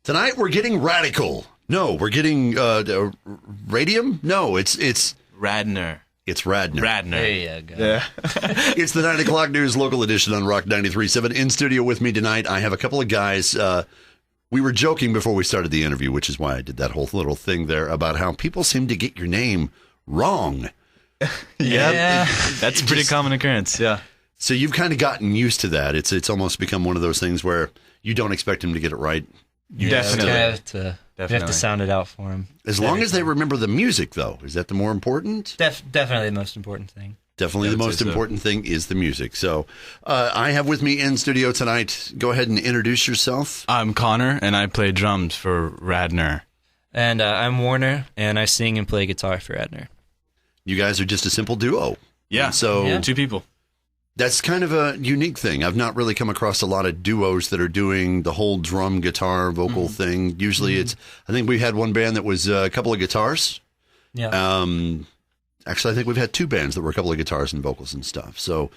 Tonight we're getting radical. No, we're getting radium. No, it's Radnor. It's Radnor. Radnor. There you go. Yeah. It's the 9 o'clock news local edition on Rock 93.7. In studio with me tonight, I have a couple of guys. We were joking before we started the interview, which is why I did that whole little thing there about how people seem to get your name wrong. Yeah. That's a pretty common occurrence. Yeah. So you've kind of gotten used to that. It's almost become one of those things where you don't expect him to get it right. Definitely. We have to sound it out for him. As long as they remember the music, though. Is that the more important? Definitely the most important thing. Definitely the most important thing is the music. So I have with me in studio tonight. Go ahead and introduce yourself. I'm Connor, and I play drums for Radnor. And I'm Warner, and I sing and play guitar for Radnor. You guys are just a simple duo. Yeah. So 2 people. That's kind of a unique thing. I've not really come across a lot of duos that are doing the whole drum, guitar, vocal thing. Usually I think we had one band that was a couple of guitars. Yeah. Actually, I think we've had 2 bands that were a couple of guitars and vocals and stuff. So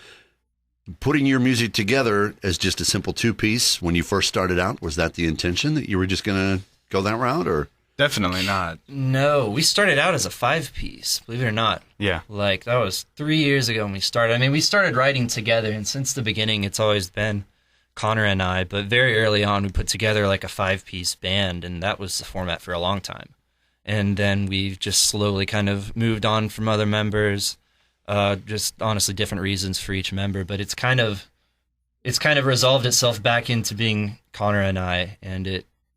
putting your music together as just a simple 2-piece when you first started out, was that the intention that you were just going to go that route or? Definitely not. No, we started out as a 5-piece, believe it or not. Yeah. Like, that was 3 years ago when we started. I mean, we started writing together, and since the beginning, it's always been Connor and I. But very early on, we put together like a 5-piece band, and that was the format for a long time. And then we've just slowly kind of moved on from other members, just honestly different reasons for each member. But it's kind of resolved itself back into being Connor and I, and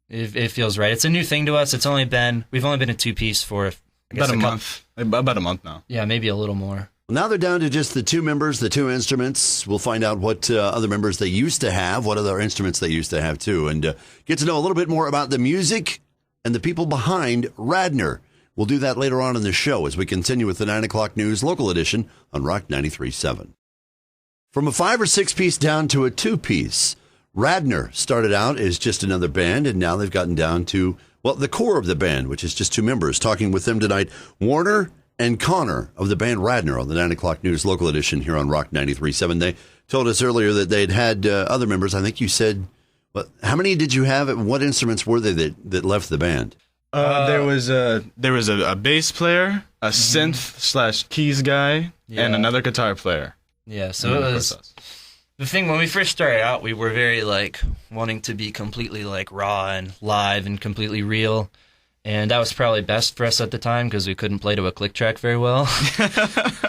it feels right. It's a new thing to us. We've only been a 2-piece for About a month. About a month now. Yeah, maybe a little more. Now they're down to just the 2 members, the 2 instruments. We'll find out what other members they used to have, what other instruments they used to have too, and get to know a little bit more about the music and the people behind Radnor. We'll do that later on in the show as we continue with the 9 o'clock news local edition on Rock 93.7. From a 5 or 6-piece down to a 2-piece, Radnor started out as just another band, and now they've gotten down to, well, the core of the band, which is just 2 members. Talking with them tonight, Warner and Connor of the band Radnor on the 9 o'clock news local edition here on Rock 93.7. They told us earlier that they'd had other members. I think you said, how many did you have? What instruments were they that left the band? There was a bass player, a synth/keys guy, and another guitar player. Yeah, so it was the thing when we first started out. We were very wanting to be completely raw and live and completely real, and that was probably best for us at the time because we couldn't play to a click track very well.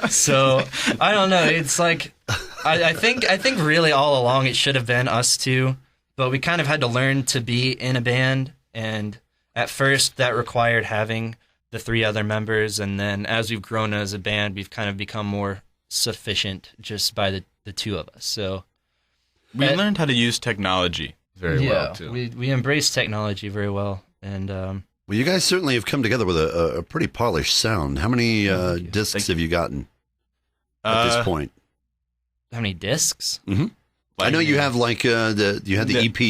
So I don't know. It's I think really all along it should have been us 2, but we kind of had to learn to be in a band, and at first that required having the 3 other members, and then as we've grown as a band, we've kind of become more sufficient just by the 2 of us. So we learned how to use technology very well too. We embrace technology very well, and well, you guys certainly have come together with a pretty polished sound. How many discs have you gotten at this point? How many discs? Mm-hmm. I know you have the EP,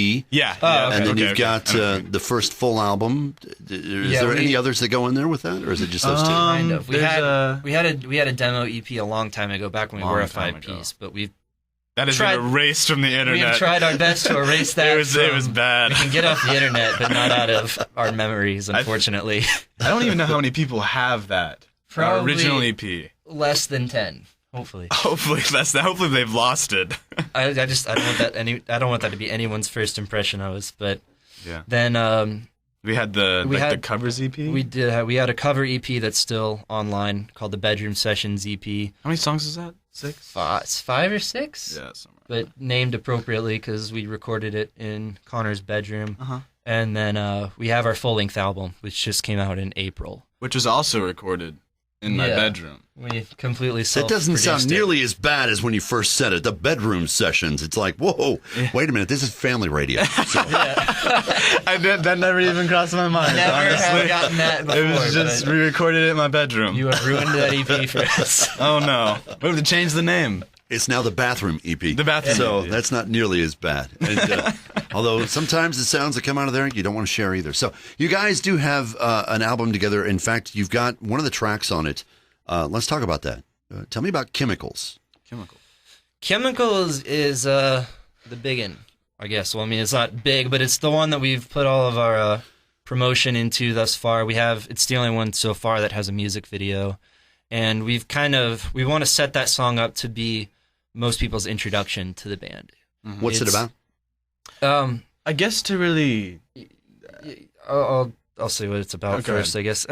and then you've got the first full album. Is there any others that go in there with that, or is it just those 2? Kind of. We had a demo EP a long time ago, back when we were a 5-piece, but that has been erased from the internet. We've tried our best to erase that. It was bad. We can get off the internet, but not out of our memories, unfortunately. I don't even know how many people have that. Our original EP. Less than 10. Hopefully less than. Hopefully they've lost it. I don't want that to be anyone's first impression of us. But then we had the covers EP. We had a cover EP that's still online called the Bedroom Sessions EP. How many songs is that? 6? It's 5 or 6. Yeah, somewhere. But named appropriately because we recorded it in Connor's bedroom. And then we have our full-length album, which just came out in April, which was also recorded in my bedroom. We completely That doesn't sound nearly as bad as when you first said it. The Bedroom Sessions. It's like, whoa, wait a minute, this is family radio. So. That never even crossed my mind. Never honestly. have gotten that before. It was just we recorded it in my bedroom. You have ruined that EP for us. Oh no, we have to change the name. It's now the Bathroom EP. The Bathroom So EP. that's not nearly as bad. And, although sometimes the sounds that come out of there, you don't want to share either. So you guys do have an album together. In fact, you've got one of the tracks on it. Let's talk about that. Tell me about Chemicals. Chemicals is the big one. I guess. Well, I mean, it's not big, but it's the one that we've put all of our promotion into thus far. It's the only one so far that has a music video, and we want to set that song up to be most people's introduction to the band. Mm-hmm. What's it about? I guess to really, I'll say what it's about first. I guess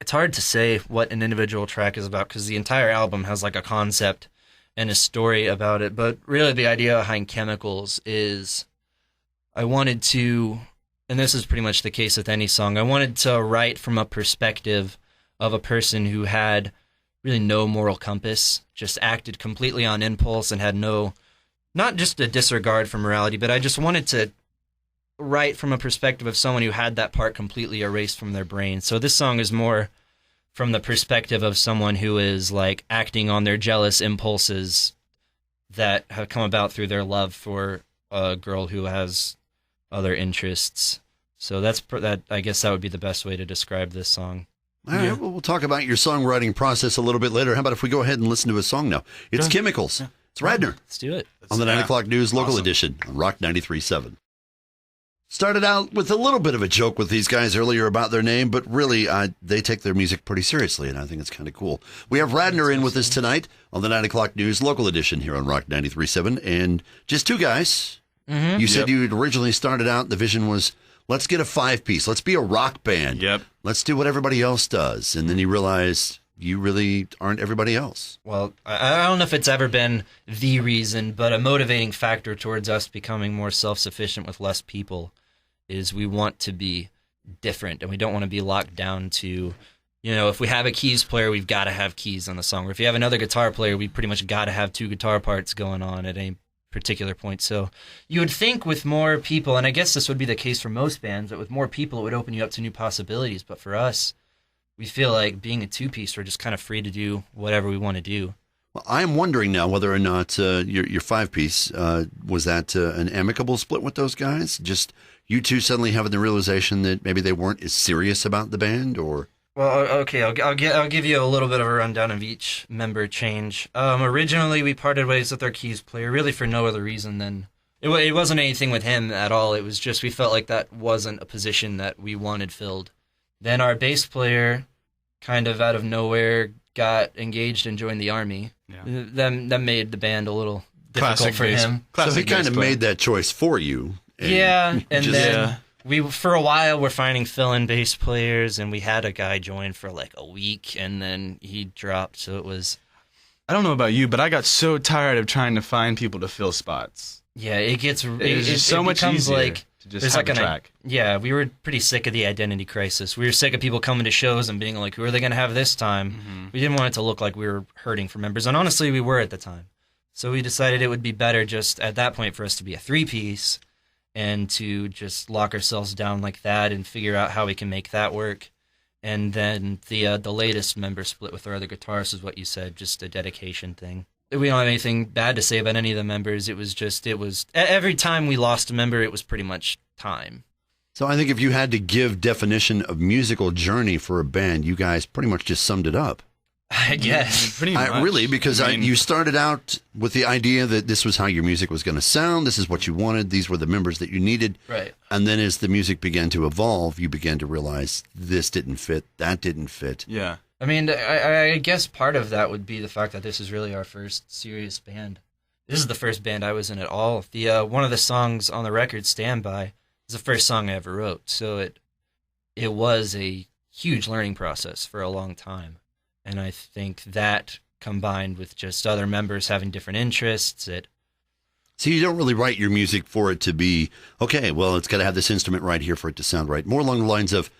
it's hard to say what an individual track is about because the entire album has like a concept and a story about it. But really, the idea behind Chemicals is I wanted to, and this is pretty much the case with any song, I wanted to write from a perspective of a person who had really no moral compass, just acted completely on impulse and had not just a disregard for morality, but I just wanted to write from a perspective of someone who had that part completely erased from their brain. So this song is more from the perspective of someone who is like acting on their jealous impulses that have come about through their love for a girl who has other interests. So that. I guess that would be the best way to describe this song. All right, well, we'll talk about your songwriting process a little bit later. How about if we go ahead and listen to a song now? It's Chemicals. Yeah. It's Radnor. Let's do it. On the 9 o'clock news, local edition on Rock 93.7. Started out with a little bit of a joke with these guys earlier about their name, but really, they take their music pretty seriously, and I think it's kind of cool. We have Radnor in with us tonight on the 9 o'clock news, local edition here on Rock 93.7, and just two guys. Mm-hmm. You said you had originally started out, the vision was, let's get a 5-piece. Let's be a rock band. Yep. Let's do what everybody else does. And then you realized you really aren't everybody else. Well, I don't know if it's ever been the reason, but a motivating factor towards us becoming more self-sufficient with less people is we want to be different, and we don't want to be locked down to, if we have a keys player, we've got to have keys on the song. Or if you have another guitar player, we pretty much got to have 2 guitar parts going on at any particular point. So you would think with more people, and I guess this would be the case for most bands, that with more people it would open you up to new possibilities. But for us, we feel like being a 2-piece, we're just kind of free to do whatever we want to do. Well, I'm wondering now whether or not your 5-piece, was that an amicable split with those guys? Just you two suddenly having the realization that maybe they weren't as serious about the band, or? Well, okay, I'll give you a little bit of a rundown of each member change. Originally, we parted ways with our keys player, really for no other reason than it wasn't anything with him at all. It was just we felt like that wasn't a position that we wanted filled. Then our bass player, kind of out of nowhere, got engaged and joined the Army. Yeah. That made the band a little difficult for him. So he kind of made that choice for you. And then we, for a while, were finding fill-in bass players, and we had a guy join for like a week, and then he dropped, so it was... I don't know about you, but I got so tired of trying to find people to fill spots. Yeah, it gets... It's so much easier like, to just have a track. Yeah, we were pretty sick of the identity crisis. We were sick of people coming to shows and being like, who are they going to have this time? Mm-hmm. We didn't want it to look like we were hurting for members, and honestly, we were at the time. So we decided it would be better just at that point for us to be a 3-piece and to just lock ourselves down like that and figure out how we can make that work. And then the latest member split with our other guitarist is what you said, just a dedication thing. We don't have anything bad to say about any of the members. It was every time we lost a member, it was pretty much time. So I think if you had to give definition of musical journey for a band, you guys pretty much just summed it up. I guess. Pretty much. Really, because you started out with the idea that this was how your music was going to sound. This is what you wanted. These were the members that you needed. Right. And then as the music began to evolve, you began to realize this didn't fit, that didn't fit. Yeah. I mean, I guess part of that would be the fact that this is really our first serious band. This is the first band I was in at all. The one of the songs on the record, Stand By, is the first song I ever wrote. So it was a huge learning process for a long time. And I think that combined with just other members having different interests, So you don't really write your music for it to be, okay, well, it's got to have this instrument right here for it to sound right. More along the lines of,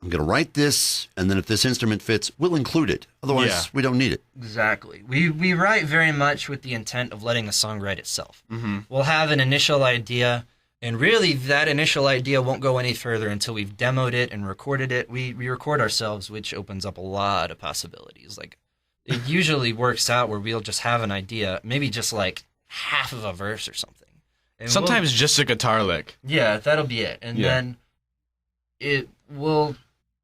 I'm going to write this, and then if this instrument fits, we'll include it. Otherwise, we don't need it. Exactly. We write very much with the intent of letting the song write itself. Mm-hmm. We'll have an initial idea, and really that initial idea won't go any further until we've demoed it and recorded it. We record ourselves, which opens up a lot of possibilities. Like, it usually works out where we'll just have an idea, maybe just like half of a verse or something. And sometimes just a guitar lick. Yeah, that'll be it. And then it will...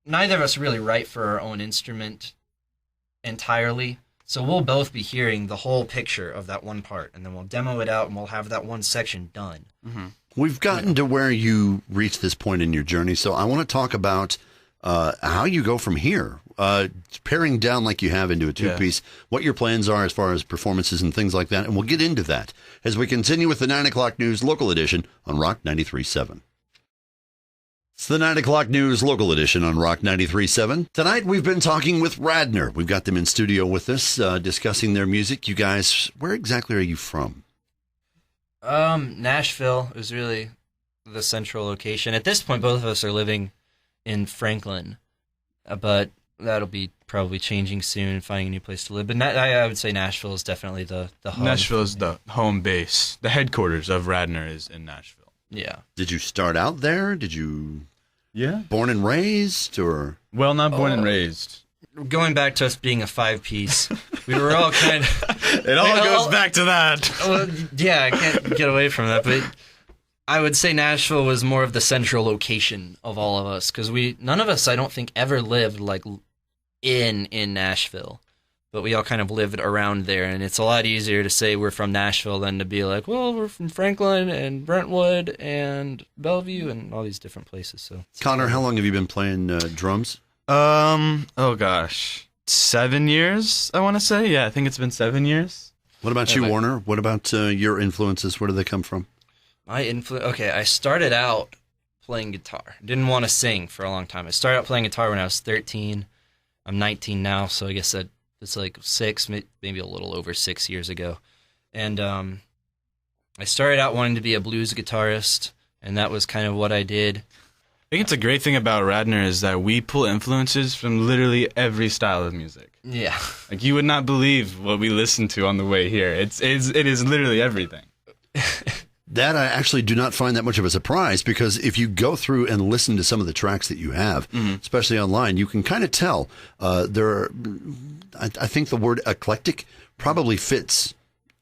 Neither of us really write for our own instrument entirely. So we'll both be hearing the whole picture of that one part, and then we'll demo it out, and we'll have that one section done. We've gotten to where you reach this point in your journey, so I want to talk about how you go from here. Paring down like you have into a two-piece, what your plans are as far as performances and things like that, and we'll get into that as we continue with the 9 o'clock news local edition on Rock 93.7. It's the 9 o'clock news local edition on Rock 93.7. Tonight we've been talking with Radnor. We've got them in studio with us, discussing their music. You guys, where exactly are you from? Nashville is really the central location. At this point, both of us are living in Franklin, but that'll be probably changing soon, finding a new place to live. But I would say Nashville is definitely the home. Nashville is the home base. The headquarters of Radnor is in Nashville. Yeah. Did you start out there? Did you... Yeah. Born and raised, or? Well, not born and raised. Going back to us being a 5-piece, we were all kind of... It all goes back to that. Well, yeah, I can't get away from that, but I would say Nashville was more of the central location of all of us, because none of us, I don't think, ever lived like in Nashville, but we all kind of lived around there, and it's a lot easier to say we're from Nashville than to be like, well, we're from Franklin and Brentwood and Bellevue and all these different places. So, Connor, how long have you been playing drums? Oh gosh, 7 years, I want to say. Yeah, I think it's been 7 years. What about you, Warner? What about your influences? Where do they come from? Okay, I started out playing guitar. Didn't want to sing for a long time. I started out playing guitar when I was 13. I'm 19 now, so I guess it's like 6, maybe a little over 6 years ago. And I started out wanting to be a blues guitarist, and that was kind of what I did. I think it's a great thing about Radnor is that we pull influences from literally every style of music. Yeah. Like, you would not believe what we listen to on the way here. It is literally everything. That I actually do not find that much of a surprise, because if you go through and listen to some of the tracks that you have, especially online, you can kind of tell I think the word eclectic probably fits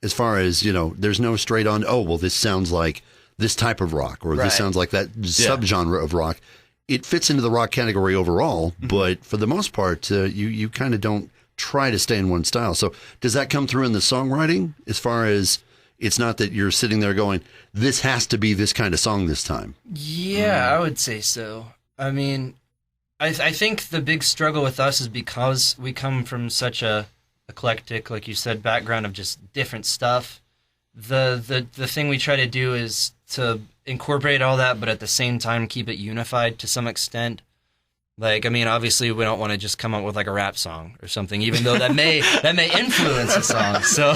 as far as, there's no straight on, oh, well, this sounds like this type of rock, or this sounds like that subgenre of rock. It fits into the rock category overall, but for the most part, you kind of don't try to stay in one style. So does that come through in the songwriting, as far as it's not that you're sitting there going, this has to be this kind of song this time? Yeah, I would say so. I mean, I think the big struggle with us is because we come from such a eclectic, like you said, background of just different stuff. The thing we try to do is to incorporate all that, but at the same time keep it unified to some extent. Like, I mean, obviously we don't want to just come up with like a rap song or something, even though that may influence a song. So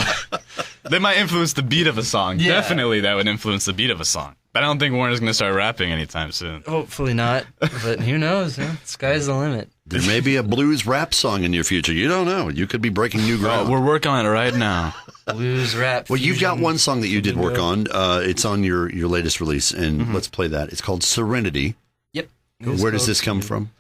they might influence the beat of a song. Yeah. Definitely that would influence the beat of a song. But I don't think Warner's going to start rapping anytime soon. Hopefully not, but who knows? Sky's the limit. There may be a blues rap song in your future. You don't know. You could be breaking new ground. We're working on it right now. Blues rap. Well, you've got one song that you did work on. It's on your latest release, and let's play that. It's called Serenity. Yep. Where does this come from?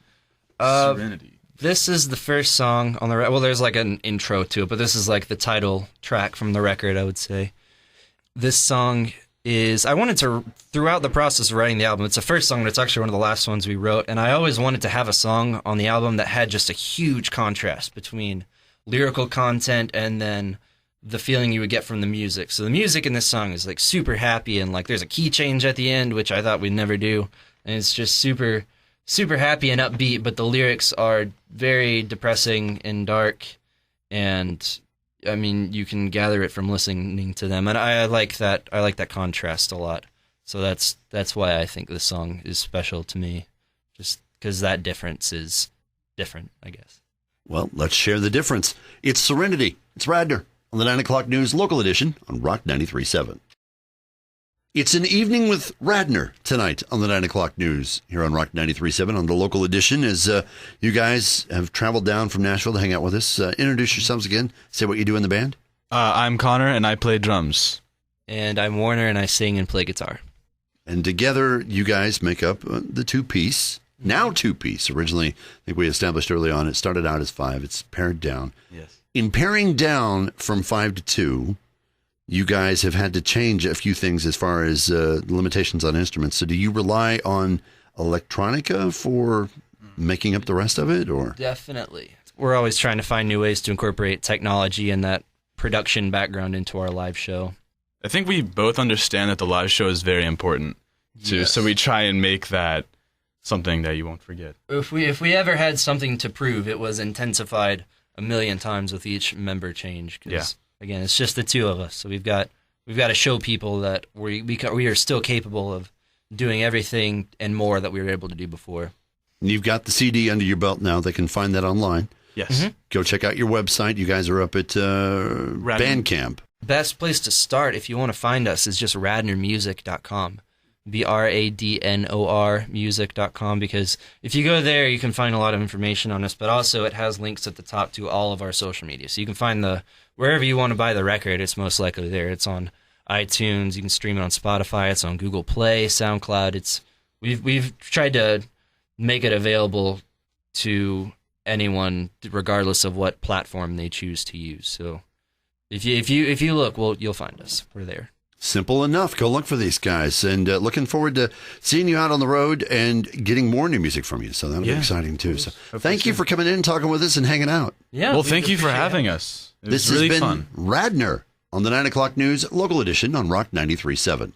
Serenity. This is the first song on the record. Well, there's like an intro to it, but this is like the title track from the record, I would say. This song is, I wanted to, throughout the process of writing the album, it's the first song, but it's actually one of the last ones we wrote, and I always wanted to have a song on the album that had just a huge contrast between lyrical content and then the feeling you would get from the music. So the music in this song is like super happy, and like there's a key change at the end, which I thought we'd never do, and it's just super happy and upbeat, but the lyrics are very depressing and dark, and I mean, you can gather it from listening to them, and I like that. I like that contrast a lot. So that's why I think this song is special to me, just because that difference is different, I guess. Well, let's share the difference. It's Serenity. It's Radnor on the 9 o'clock news local edition on Rock 93.7. It's an evening with Radnor tonight on the 9 o'clock news here on Rock 93.7 on the local edition, as you guys have traveled down from Nashville to hang out with us. Introduce yourselves again. Say what you do in the band. I'm Connor, and I play drums. And I'm Warner, and I sing and play guitar. And together, you guys make up the two-piece, now two-piece. Originally, I think we established early on, it started out as 5. It's pared down. Yes. In paring down from 5 to 2, you guys have had to change a few things as far as limitations on instruments. So do you rely on electronica for making up the rest of it, or? Definitely. we're always trying to find new ways to incorporate technology and that production background into our live show. I think we both understand that the live show is very important too, Yes. so we try and make that something that you won't forget. If we ever had something to prove, it was intensified a million times with each member change. 'Cause, again, it's just the two of us, so we've got to show people that we are still capable of doing everything and more that we were able to do before. You've got the CD under your belt now. They can find that online. Yes. Go check out your website. You guys are up at Bandcamp. Best place to start if you want to find us is just radnormusic.com. BRADNOR music.com, because if you go there, you can find a lot of information on us, but also it has links at the top to all of our social media. So you can find wherever you want to buy the record, it's most likely there. It's on iTunes, you can stream it on Spotify, it's on Google Play, SoundCloud. We've tried to make it available to anyone regardless of what platform they choose to use. So if you look, well, you'll find us. We're there. Simple enough. Go look for these guys. And looking forward to seeing you out on the road and getting more new music from you. So that'll be exciting, too. So thank you for coming in, talking with us, and hanging out. Yeah. Well, thank you for having us. It This was really has been fun. Radnor on the 9 o'clock news, local edition on Rock 93.7.